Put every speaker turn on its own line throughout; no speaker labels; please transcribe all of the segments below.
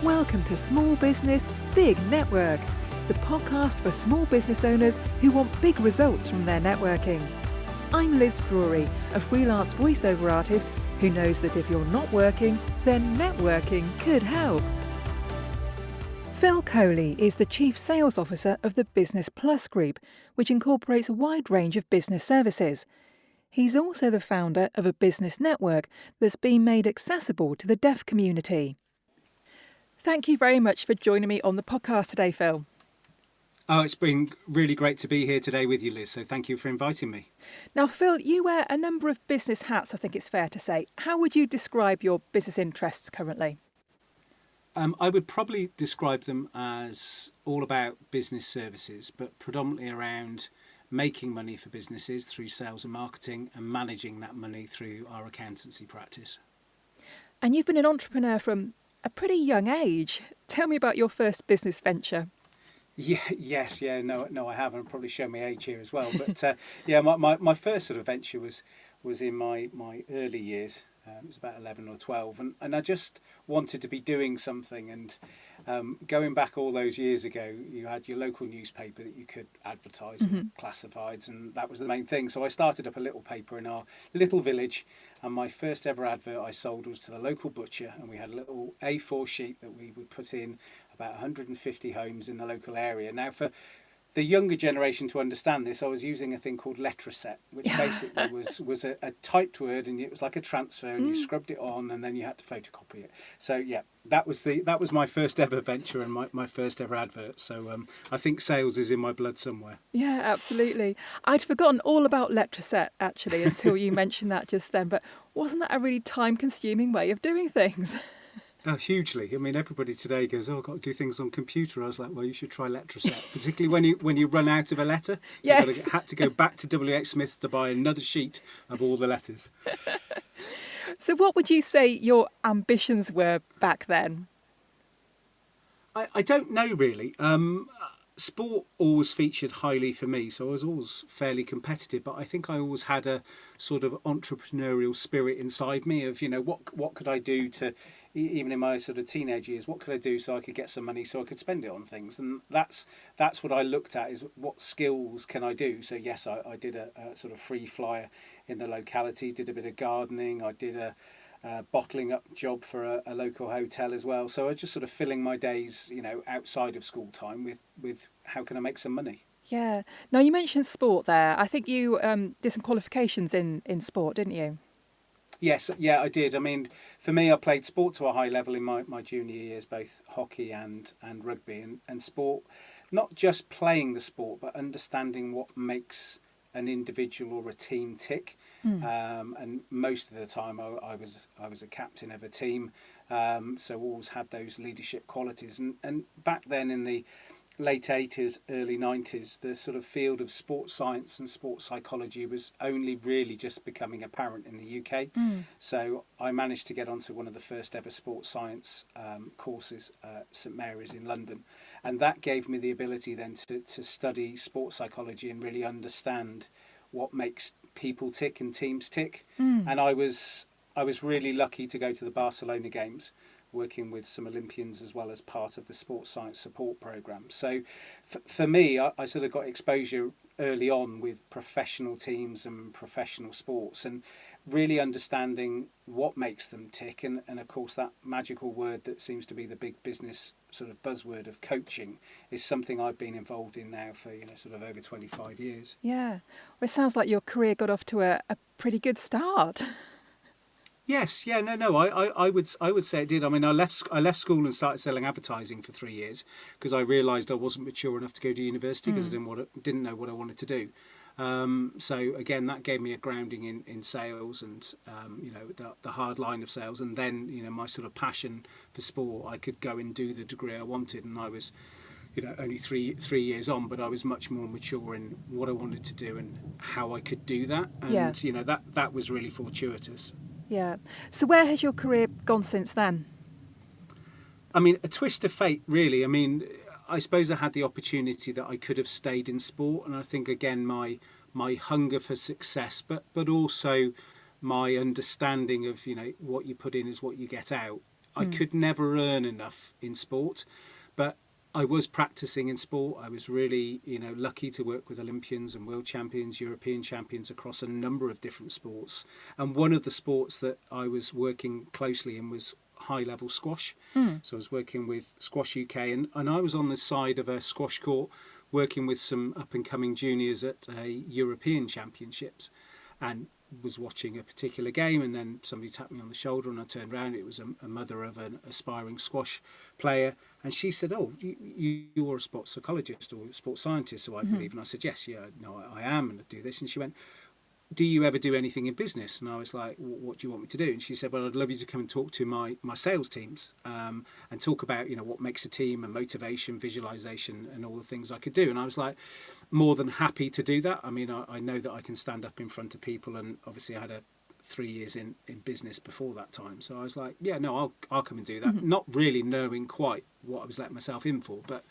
Welcome to Small Business, Big Network, the podcast for small business owners who want big results from their networking. I'm Liz Drury, a freelance voiceover artist who knows that if you're not working, then networking could help. Phil Coley is the Chief Sales Officer of the Business Plus Group, which incorporates a wide range of business services. He's also the founder of a business network that's been made accessible to the deaf community. Thank you very much for joining me on the podcast today, Phil.
Oh, it's been really great to be here today with you, Liz, so thank you for inviting me.
Now, Phil, you wear a number of business hats, I think it's fair to say. How would you describe your business interests currently?
I would probably describe them as all about business services, but predominantly around making money for businesses through sales and marketing and managing that money through our accountancy practice.
And you've been an entrepreneur from a pretty young age. Tell me about your first business venture.
No, I haven't. I'll probably show my age here as well. But my first sort of venture was in my early years. It was about 11 or 12, and I just wanted to be doing something. And going back all those years ago, you had your local newspaper that you could advertise in classifieds, and that was the main thing. So I started up a little paper in our little village, and my first ever advert I sold was to the local butcher, and we had a little A4 sheet that we would put in about 150 homes in the local area. Now, for the younger generation to understand this, I was using a thing called Letraset, which basically was a typed word, and it was like a transfer, and you scrubbed it on, and then you had to photocopy it. So yeah, that was my first ever venture and my first ever advert. So I think sales is in my blood somewhere.
Yeah, absolutely. I'd forgotten all about Letraset actually until you mentioned that just then. But wasn't that a really time-consuming way of doing things?
Oh, hugely. I mean, everybody today goes, "Oh, I've got to do things on computer." I was like, "Well, you should try Letraset," particularly when you run out of a letter.
Yes.
You had to go back to WH Smith's to buy another sheet of all the letters.
So, what would you say your ambitions were back then?
I don't know really. Sport always featured highly for me, so I was always fairly competitive, but I think I always had a sort of entrepreneurial spirit inside me of, what could I do to, even in my sort of teenage years, what could I do so I could get some money so I could spend it on things? And that's what I looked at, is what skills can I do? So yes, I did a sort of free flyer in the locality, did a bit of gardening, I did a bottling up job for a local hotel as well. So I was just sort of filling my days, outside of school time with how can I make some money?
Yeah. Now, you mentioned sport there. I think you did some qualifications in sport, didn't you?
Yes, yeah, I did. I mean, for me, I played sport to a high level in my junior years, both hockey and rugby, and sport, not just playing the sport, but understanding what makes an individual or a team tick. And most of the time I was a captain of a team, so always had those leadership qualities. And back then in the late 80s, early 90s, the sort of field of sports science and sports psychology was only really just becoming apparent in the UK. So I managed to get onto one of the first ever sports science courses at St Mary's in London, and that gave me the ability then to study sports psychology and really understand what makes people tick and teams tick. And I was really lucky to go to the Barcelona games, working with some Olympians as well as part of the sports science support program. So for me, I sort of got exposure early on with professional teams and professional sports, and really understanding what makes them tick, and of course that magical word that seems to be the big business sort of buzzword of coaching is something I've been involved in now for sort of over 25 years.
Yeah. Well, it sounds like your career got off to a pretty good start.
Yes, yeah, no, I would say it did. I mean, I left school and started selling advertising for 3 years because I realised I wasn't mature enough to go to university because I didn't know what I wanted to do. So again, that gave me a grounding in sales and the hard line of sales, and then my sort of passion for sport. I could go and do the degree I wanted, and I was only three years on, but I was much more mature in what I wanted to do and how I could do that, and that was really fortuitous.
Yeah. So where has your career gone since then?
I mean, a twist of fate, really. I mean, I suppose I had the opportunity that I could have stayed in sport, and I think again my hunger for success, but also my understanding of what you put in is what you get out. I could never earn enough in sport, but I was practicing in sport. I was really, lucky to work with Olympians and world champions, European champions across a number of different sports. And one of the sports that I was working closely in was high-level squash. So I was working with Squash UK, and I was on the side of a squash court working with some up-and-coming juniors at European championships, and was watching a particular game, and then somebody tapped me on the shoulder, and I turned around. It was a mother of an aspiring squash player, and she said, "Oh, you're a sports psychologist or a sports scientist, so I believe." And I said, "Yes, yeah, no, I am, and I do this." And she went, "Do you ever do anything in business?" And I was like, "What do you want me to do?" And she said, "Well, I'd love you to come and talk to my sales teams and talk about, what makes a team and motivation, visualization, and all the things I could do." And I was like, more than happy to do that. I mean, I know that I can stand up in front of people, and obviously I had 3 years in business before that time. So I was like, yeah, no, I'll come and do that. Not really knowing quite what I was letting myself in for, but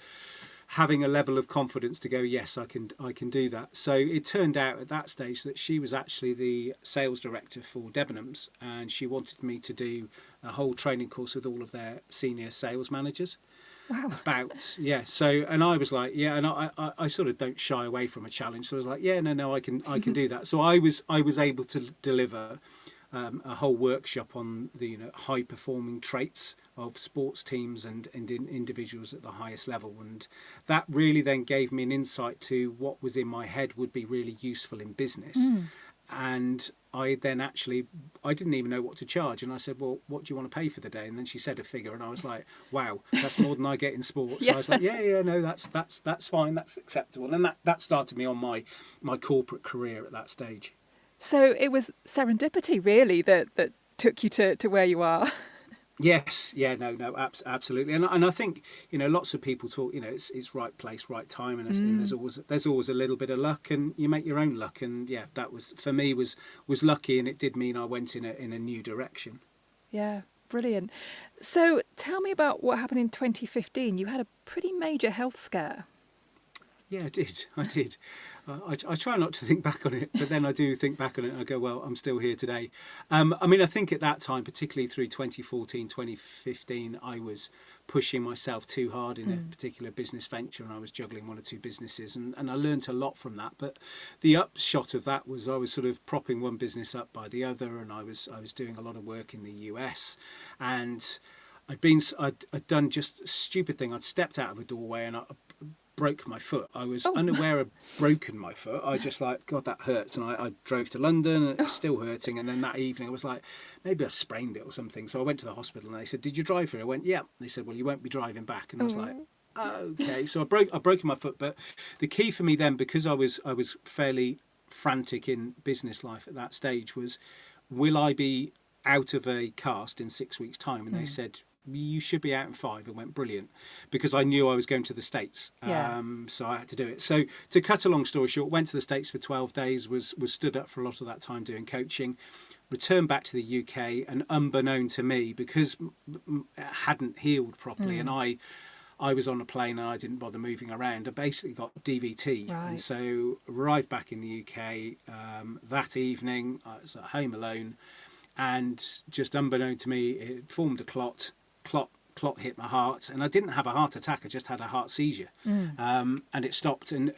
having a level of confidence to go, yes, I can do that. So it turned out at that stage that she was actually the sales director for Debenhams, and she wanted me to do a whole training course with all of their senior sales managers.
Wow.
And I was like, yeah, and I sort of don't shy away from a challenge. So I was like, yeah, no, I can do that. So I was able to deliver a whole workshop on the high performing traits of sports teams and individuals at the highest level, and that really then gave me an insight to what was in my head would be really useful in business. And I then I didn't even know what to charge, and I said, "Well, what do you want to pay for the day?" And then she said a figure, and I was like, "Wow, that's more than I get in sports." So I was like, "Yeah, no, that's fine, that's acceptable." And that started me on my corporate career at that stage.
So it was serendipity, really, that took you to where you are.
Yes, yeah, no, absolutely, and I think lots of people talk, it's right place, right time, and there's always a little bit of luck, and you make your own luck, and yeah, that was for me was lucky, and it did mean I went in a new direction.
Yeah, brilliant. So tell me about what happened in 2015. You had a pretty major health scare.
Yeah, I did. I try not to think back on it, but then I do think back on it and I go, well, I'm still here today. I think at that time, particularly through 2014, 2015, I was pushing myself too hard in a particular business venture, and I was juggling one or two businesses, and I learned a lot from that. But the upshot of that was I was sort of propping one business up by the other, and I was doing a lot of work in the US, and I'd done just a stupid thing. I'd stepped out of a doorway and I broke my foot. I was unaware of broken my foot. I just like, God, that hurts. And I drove to London, and it was still hurting. And then that evening I was like, maybe I've sprained it or something. So I went to the hospital, and they said, "Did you drive here?" I went, "Yeah." They said, "Well, you won't be driving back." And I was like, okay. So I've broken my foot. But the key for me then, because I was fairly frantic in business life at that stage, was, will I be out of a cast in 6 weeks' time? And they said, "You should be out in 5." It went brilliant, because I knew I was going to the States. So I had to do it. So to cut a long story short, went to the States for 12 days, was stood up for a lot of that time doing coaching, returned back to the UK, and unbeknown to me, because it hadn't healed properly, and I was on a plane and I didn't bother moving around, I basically got DVT.
Right.
And so arrived back in the UK that evening. I was at home alone, and just unbeknown to me, it formed a clot hit my heart, and I didn't have a heart attack, I just had a heart seizure. And it stopped, and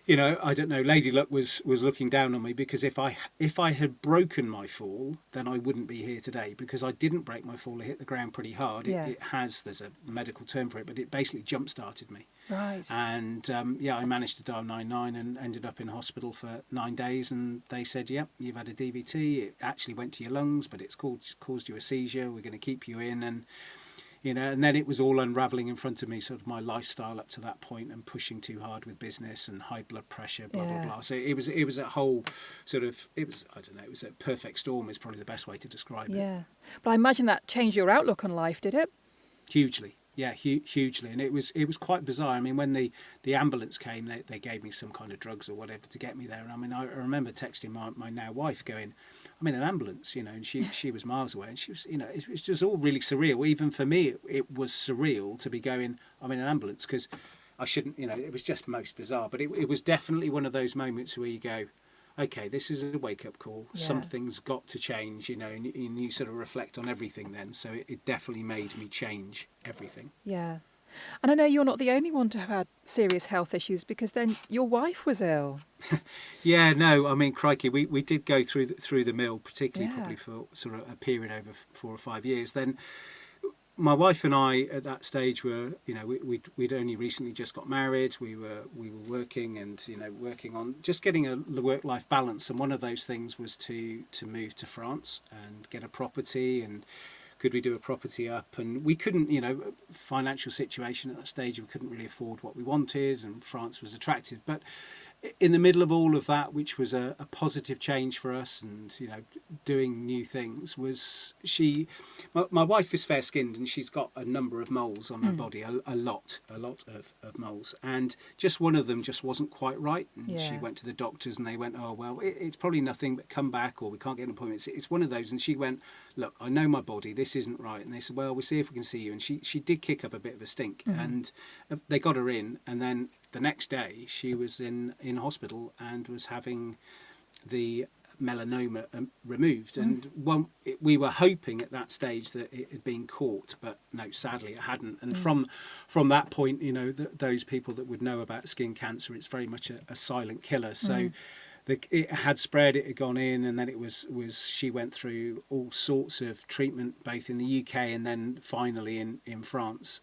I don't know, Lady Luck was looking down on me, because if I had broken my fall, then I wouldn't be here today, because I didn't break my fall. It hit the ground pretty hard. There's a medical term for it, but it basically jump started me.
Right.
And I managed to dial 999 and ended up in hospital for 9 days, and they said, "Yep, you've had a DVT. It actually went to your lungs, but it's caused you a seizure. We're going to keep you in." And and then it was all unravelling in front of me, sort of my lifestyle up to that point, and pushing too hard with business and high blood pressure, blah blah blah. So it was a whole sort of, it was a perfect storm is probably the best way to describe it.
Yeah, but I imagine that changed your outlook on life, did it?
Hugely. Yeah, hugely, and it was quite bizarre. I mean, when the ambulance came, they gave me some kind of drugs or whatever to get me there. And I mean, I remember texting my now wife, going, "I'm in an ambulance," and she was miles away, and she was, it was just all really surreal. Even for me, it was surreal to be going, "I'm in an ambulance," because I shouldn't, it was just most bizarre. But it was definitely one of those moments where you go, okay, this is a wake-up call.
Yeah.
Something's got to change, you know, and you sort of reflect on everything then. So it definitely made me change everything.
Yeah. And I know you're not the only one to have had serious health issues, because then your wife was ill.
Yeah, no, I mean, crikey, we did go through the mill, particularly
Yeah.
probably for sort of a period over 4 or 5 years. Then my wife and I at that stage were, you know, we'd only recently just got married. We were working and, you know, working on just getting the work-life balance. And one of those things was to move to France and get a property, and could we do a property up? And we couldn't, you know, financial situation at that stage, we couldn't really afford what we wanted, and France was attractive. But in the middle of all of that, which was a positive change for us, and, you know, doing new things, was my wife is fair skinned, and she's got a number of moles on her body, a lot of moles, and just one of them just wasn't quite right, and she went to the doctors, and they went, oh well, it's probably nothing, but come back, or we can't get an appointment. It's one of those. And she went, look, I know my body, this isn't right. And they said, well, we'll see if we can see you. And she did kick up a bit of a stink, and they got her in, and then the next day she was in hospital and was having the melanoma removed. And we were hoping at that stage that it had been caught, but no, sadly it hadn't. And from that point, you know, those people that would know about skin cancer, it's very much a silent killer. So it had spread, it had gone in, and then it was she went through all sorts of treatment, both in the UK and then finally in France.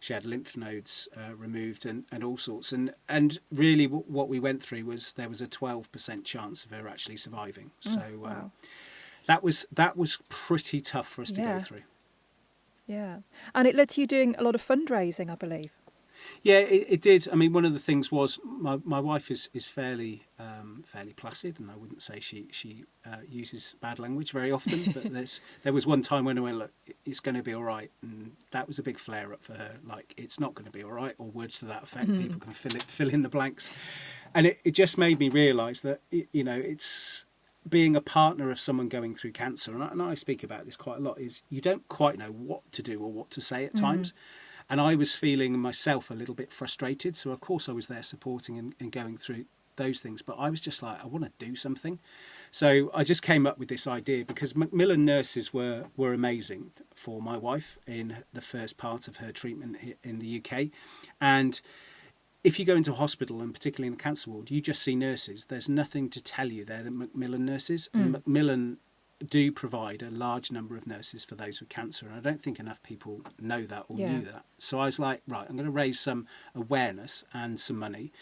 She had lymph nodes removed and all sorts. And really what we went through was there was a 12% chance of her actually surviving. So
wow.
that was pretty tough for us to go through.
Yeah. And it led to you doing a lot of fundraising, I believe.
Yeah, it did. I mean, one of the things was my wife is fairly placid, and I wouldn't say she uses bad language very often. But there was one time when I went, look, it's going to be all right, and that was a big flare up for her. Like, it's not going to be all right, or words to that effect. People can fill in the blanks, and it just made me realise that you know, it's being a partner of someone going through cancer, and I speak about this quite a lot. Is you don't quite know what to do or what to say at times. And I was feeling myself a little bit frustrated. So, of course, I was there supporting and going through those things. But I was just like, I want to do something. So I just came up with this idea, because Macmillan nurses were amazing for my wife in the first part of her treatment in the UK. And if you go into a hospital, and particularly in a cancer ward, you just see nurses. There's nothing to tell you they're the Macmillan nurses. And Macmillan do provide a large number of nurses for those with cancer, and I don't think enough people know that or knew that. So I was like, right, I'm going to raise some awareness and some money.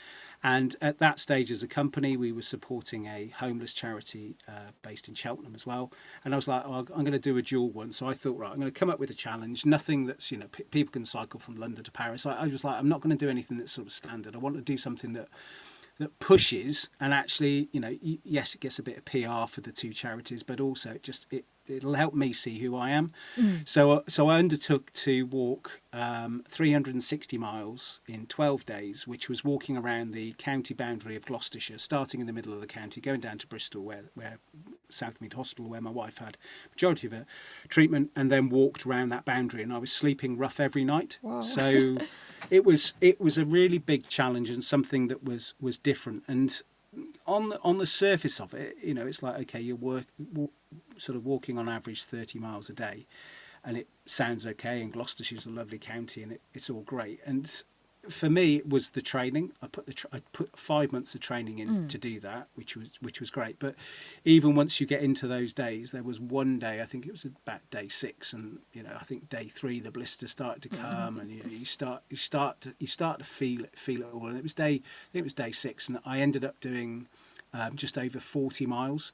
And at that stage, as a company, we were supporting a homeless charity based in Cheltenham as well. And I was like, oh, I'm going to do a dual one. So I thought, right, I'm going to come up with a challenge. Nothing that's, you know, people can cycle from London to Paris. I was like, I'm not going to do anything that's sort of standard. I want to do something that pushes, and actually, you know, yes, it gets a bit of PR for the two charities, but also it'll help me see who I am. So I undertook to walk 360 miles in 12 days, which was walking around the county boundary of Gloucestershire, starting in the middle of the county, going down to Bristol, where Southmead Hospital, where my wife had majority of her treatment, and then walked around that boundary. And I was sleeping rough every night.
Wow.
So it was a really big challenge, and something that was different. And on the surface of it, you know, it's like, okay, you're sort of walking on average 30 miles a day, and it sounds okay, and Gloucestershire's a lovely county, and it's all great. And for me, it was the training. I put 5 months of training in to do that, which was great. But even once you get into those days, there was one day, I think it was about day 6, and, you know, I think day 3 the blisters started to come, and, you know, you start to feel it all. And I think it was day 6, and I ended up doing just over 40 miles.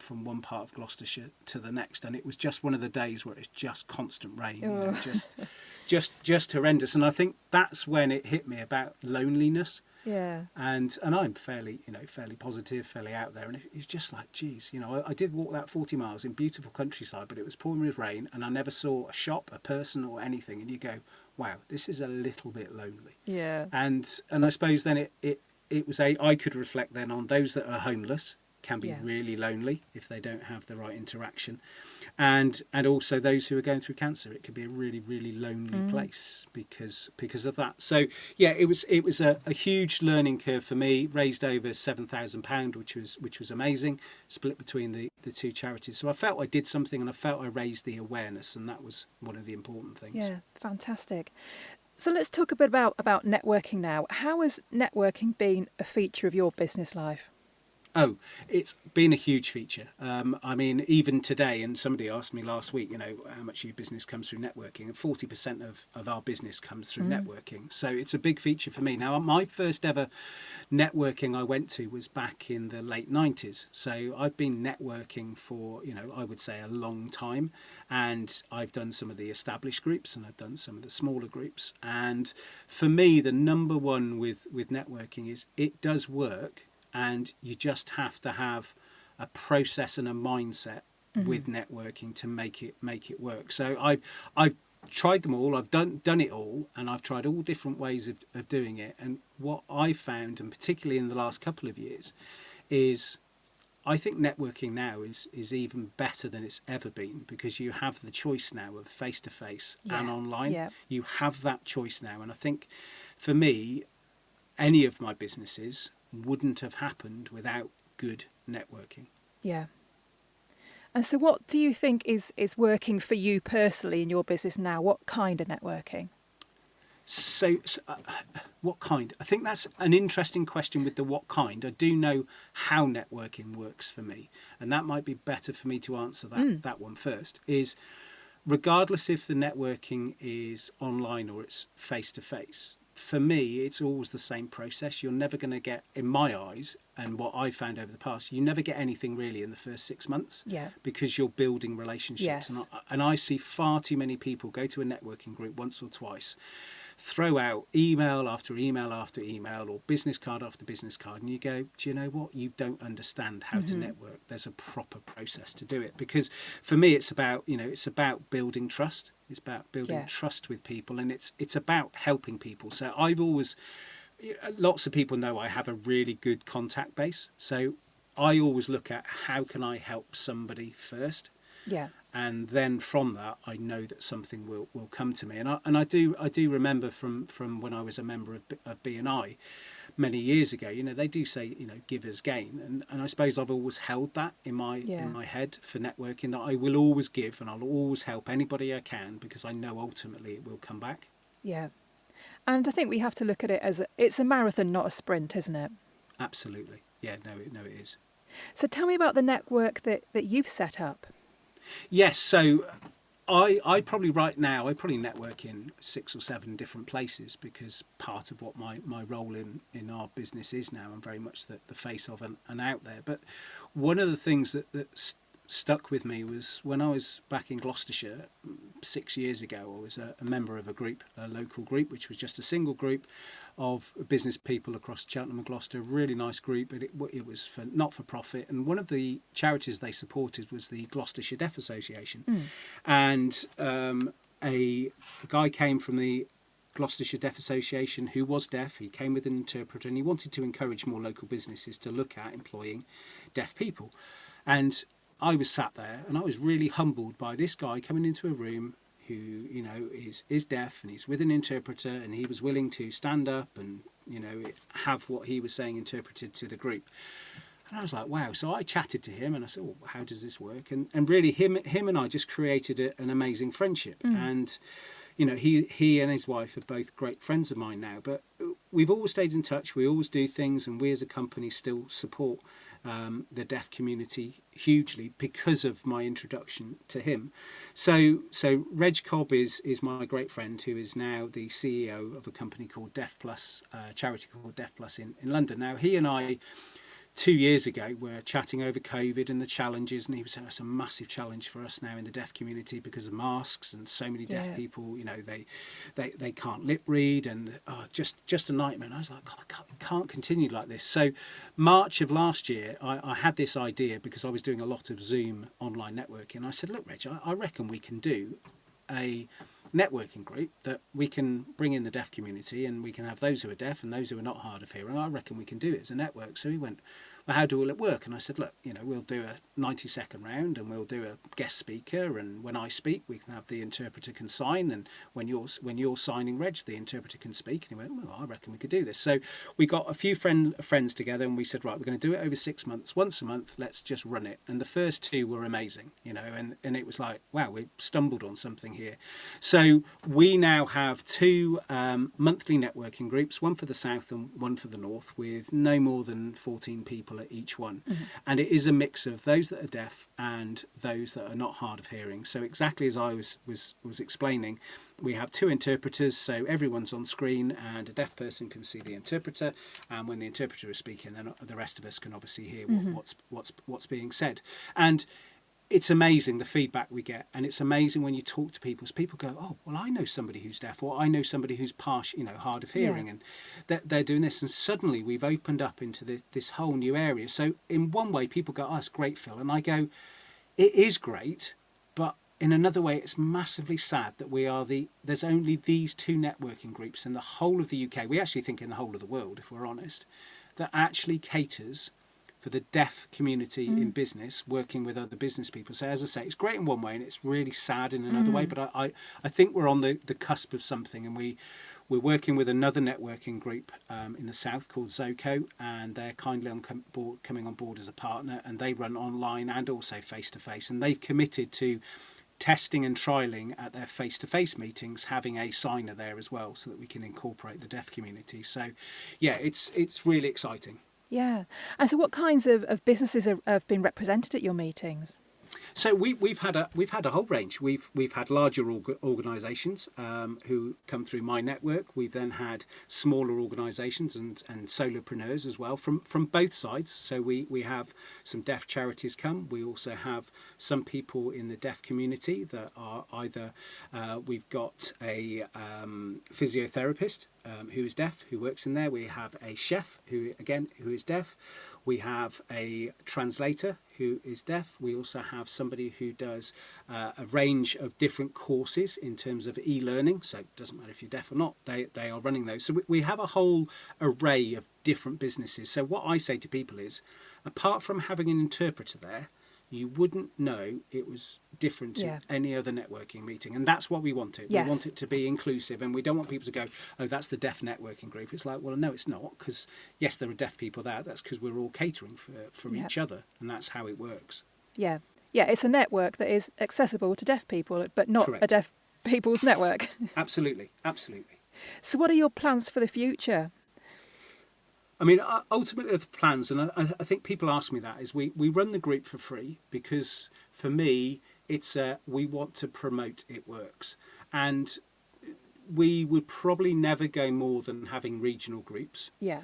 From one part of Gloucestershire to the next, and it was just one of the days where it's just constant rain, you know, just horrendous. And I think that's when it hit me about loneliness. Yeah. And I'm fairly positive, fairly out there, and it's just like, geez, you know, I did walk that 40 miles in beautiful countryside, but it was pouring with rain, and I never saw a shop, a person, or anything. And you go, wow, this is a little bit lonely. Yeah. And I suppose then it was I could reflect then on those that are homeless. can be
Yeah.
really lonely if they don't have the right interaction. And also those who are going through cancer, it could be a really, really lonely place because of that. So yeah, it was a huge learning curve for me. Raised over £7,000, which was amazing, split between the two charities. So I felt I did something, and I felt I raised the awareness, and that was one of the important things.
Yeah, fantastic. So let's talk a bit about networking now. How has networking been a feature of your business life?
Oh, it's been a huge feature. I mean, even today, and somebody asked me last week, how much of your business comes through networking, and 40% of our business comes through networking. So it's a big feature for me. Now, my first ever networking I went to was back in the late 90s. So I've been networking for, I would say a long time. And I've done some of the established groups, and I've done some of the smaller groups. And for me, the number one with networking is it does work. And you just have to have a process and a mindset with networking to make it work. So I've tried them all. I've done it all, and I've tried all different ways of doing it. And what I found, and particularly in the last couple of years, is I think networking now is even better than it's ever been, because you have the choice now of face-to-face and online.
Yeah.
You have that choice now. And I think for me, any of my businesses wouldn't have happened without good networking.
Yeah. And so what do you think is working for you personally in your business now? What kind of networking?
So what kind? I think that's an interesting question with the what kind. I do know how networking works for me, and that might be better for me to answer that one first, is regardless if the networking is online or it's face-to-face, for me, it's always the same process. You're never going to get, in my eyes, and what I've found over the past, you never get anything really in the first 6 months, because you're building relationships.
Yes.
And I see far too many people go to a networking group once or twice, throw out email after email after email, or business card after business card, and you go, do you know what? You don't understand how to network. There's a proper process to do it. Because for me, it's about building trust. It's about building trust with people, and it's about helping people. So I've always, lots of people know I have a really good contact base. So I always look at how can I help somebody first.
Yeah.
And then from that, I know that something will come to me. And I do remember from when I was a member of BNI many years ago, they do say, givers gain. And I suppose I've always held that in my head for networking, that I will always give and I'll always help anybody I can, because I know ultimately it will come back.
Yeah. And I think we have to look at it as it's a marathon, not a sprint, isn't it?
Absolutely. Yeah, no, it is.
So tell me about the network that you've set up.
Yes, so I probably right now, I probably network in 6 or 7 different places, because part of what my role in our business is now, I'm very much the face of and out there. But one of the things that stuck with me was when I was back in Gloucestershire 6 years ago. I was a member of a local group, which was just a single group of business people across Cheltenham and Gloucester. Really nice group, but it was not for profit. And one of the charities they supported was the Gloucestershire Deaf Association. And a guy came from the Gloucestershire Deaf Association who was deaf. He came with an interpreter, and he wanted to encourage more local businesses to look at employing deaf people. And I was sat there, and I was really humbled by this guy coming into a room who, is deaf, and he's with an interpreter, and he was willing to stand up and, have what he was saying interpreted to the group. And I was like, wow. So I chatted to him, and I said, well, how does this work? And really him and I just created an amazing friendship. And, he and his wife are both great friends of mine now, but we've always stayed in touch. We always do things, and we as a company still support the deaf community hugely because of my introduction to him. So Reg Cobb is my great friend, who is now the CEO of a company called Deaf Plus, charity called Deaf Plus in London. Now, he and I 2 years ago were chatting over COVID and the challenges, and he was saying it's a massive challenge for us now in the deaf community because of masks, and so many deaf people, they can't lip read, and just a nightmare. And I was like, God, I can't continue like this. So March of last year, I had this idea, because I was doing a lot of Zoom online networking. And I said, look, Reg, I reckon we can do a networking group that we can bring in the deaf community, and we can have those who are deaf and those who are not hard of hearing. I reckon we can do it as a network. So he went, well, how will it work? And I said, look, we'll do a 90-second round, and we'll do a guest speaker, and when I speak, we can have the interpreter can sign, and when you're signing, Reg, the interpreter can speak. And he went, well, I reckon we could do this. So we got a few friends together, and we said, right, we're going to do it over 6 months, once a month. Let's just run it. And the first 2 were amazing, and it was like, wow, we stumbled on something here. So we now have 2 monthly networking groups, one for the south and one for the north, with no more than 14 people at each one. Mm-hmm. And it is a mix of those that are deaf and those that are not hard of hearing. So exactly as I was explaining, we have 2 interpreters, so everyone's on screen, and a deaf person can see the interpreter, and when the interpreter is speaking, then the rest of us can obviously hear what's being said. And it's amazing the feedback we get, and it's amazing when you talk to people. So people go, oh, well, I know somebody who's deaf, or I know somebody who's hard of hearing, and they're doing this. And suddenly we've opened up into this whole new area. So in one way, people go, oh, it's great, Phil. And I go, it is great, but in another way, it's massively sad that there's only these 2 networking groups in the whole of the UK. We actually think in the whole of the world, if we're honest, that actually caters for the deaf community in business, working with other business people. So as I say, it's great in one way, and it's really sad in another way. But I think we're on the cusp of something, and we're working with another networking group in the south called Zoco, and they're kindly coming on board as a partner, and they run online and also face-to-face, and they've committed to testing and trialling at their face-to-face meetings, having a signer there as well, so that we can incorporate the deaf community. So yeah, it's really exciting.
Yeah. And so what kinds of businesses have been represented at your meetings?
So we've had a whole range. We've had larger organisations who come through my network. We've then had smaller organisations and solopreneurs as well from both sides. So we have some deaf charities come. We also have some people in the deaf community that are either we've got a physiotherapist who is deaf, who works in there. We have a chef who is deaf. We have a translator who is deaf. We also have somebody who does a range of different courses in terms of e-learning. So it doesn't matter if you're deaf or not, they are running those. So we have a whole array of different businesses. So what I say to people is, apart from having an interpreter there, you wouldn't know it was different to any other networking meeting. And that's what we wanted. Yes. We want it to be inclusive, and we don't want people to go, oh, that's the deaf networking group. It's like, well, no, it's not, because yes, there are deaf people there. That's because we're all catering for each other, and that's how it works. Yeah.
Yeah, it's a network that is accessible to deaf people, but not a deaf people's network.
Absolutely, absolutely.
So what are your plans for the future?
I mean, ultimately the plans, and I think people ask me that, is we run the group for free because for me, it's we want to promote it works. And we would probably never go more than having regional groups.
Yeah.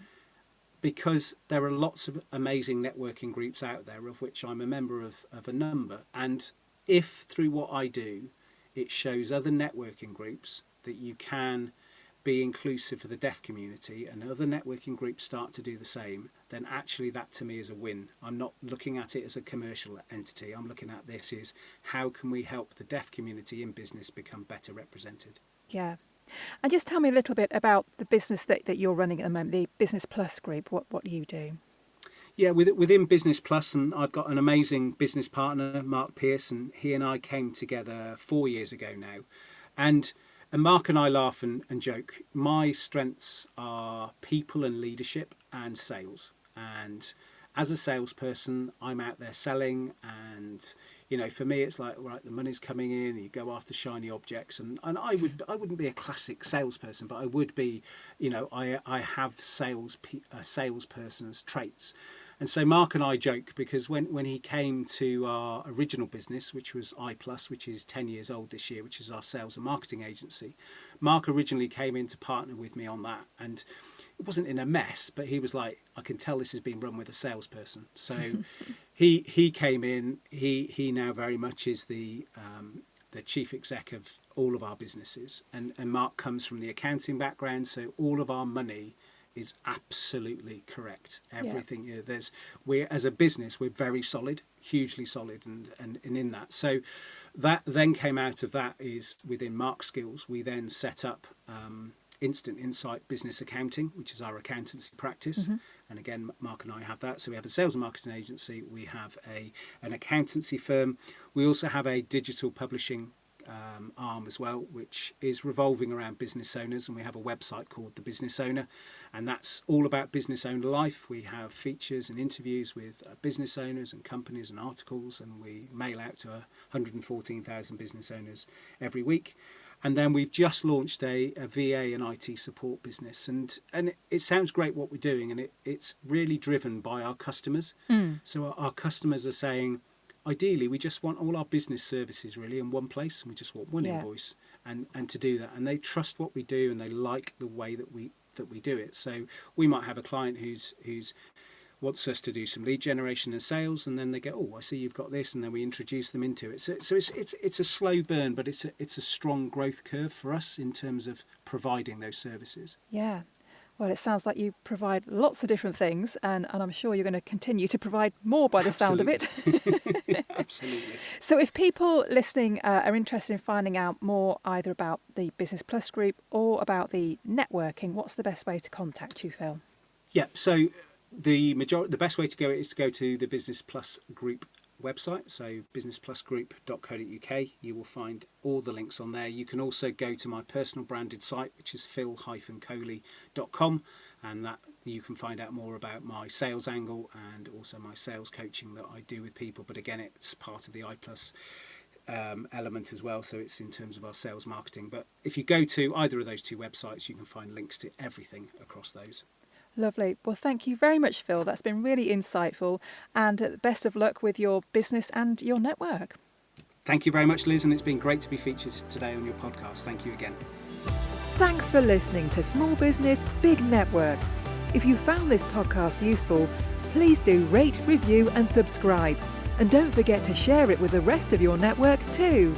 Because there are lots of amazing networking groups out there, of which I'm a member of a number. And if through what I do, it shows other networking groups that you can be inclusive for the deaf community, and other networking groups start to do the same, then actually that to me is a win. I'm not looking at it as a commercial entity. I'm looking at this as how can we help the deaf community in business become better represented.
Yeah. And just tell me a little bit about the business that you're running at the moment, the Business Plus group, what you do.
Yeah, within Business Plus, and I've got an amazing business partner, Mark Pearce, and he and I came together 4 years ago now. And Mark and I laugh and joke. My strengths are people and leadership and sales. And as a salesperson, I'm out there selling, and for me it's like, right, the money's coming in, you go after shiny objects, and I wouldn't be a classic salesperson, but I would be, I have a salesperson's traits. And so Mark and I joke, because when he came to our original business, which was iPlus, which is 10 years old this year, which is our sales and marketing agency, Mark originally came in to partner with me on that. And it wasn't in a mess, but he was like, I can tell this has been run with a salesperson. So he came in, he now very much is the chief exec of all of our businesses. And Mark comes from the accounting background, so all of our money is absolutely correct. Everything we're as a business, we're very solid, hugely solid, and in that. So that then came out of that is within Mark's skills. We then set up Instant Insight Business Accounting, which is our accountancy practice, And again, Mark and I have that. So we have a sales and marketing agency. We have an accountancy firm. We also have a digital publishing arm as well, which is revolving around business owners, and we have a website called The Business Owner, and that's all about business owner life. We have features and interviews with business owners and companies and articles, and we mail out to 114,000 business owners every week. And then we've just launched a VA and IT support business, and it sounds great what we're doing, and it's really driven by our customers. So our customers are saying, ideally, we just want all our business services really in one place, and we just want one invoice, and to do that. And they trust what we do, and they like the way that we do it. So we might have a client who's wants us to do some lead generation and sales, and then they go, oh, I see you've got this, and then we introduce them into it. So it's a slow burn, but it's a strong growth curve for us in terms of providing those services.
Yeah. Well, it sounds like you provide lots of different things, and I'm sure you're going to continue to provide more by the sound of it.
Absolutely.
So if people listening are interested in finding out more either about the Business Plus group or about the networking, what's the best way to contact you, Phil?
Yeah, so the best way to go is to go to the Business Plus group website, so businessplusgroup.co.uk. You will find all the links on there. You can also go to my personal branded site, which is phil-coley.com, and that you can find out more about my sales angle and also my sales coaching that I do with people. But again, it's part of the iPlus element as well, so it's in terms of our sales marketing. But if you go to either of those two websites, you can find links to everything across those.
Lovely. Well, thank you very much, Phil. That's been really insightful, and best of luck with your business and your network.
Thank you very much, Liz, and it's been great to be featured today on your podcast. Thank you again.
Thanks for listening to Small Business, Big Network. If you found this podcast useful, please do rate, review and subscribe. And don't forget to share it with the rest of your network too.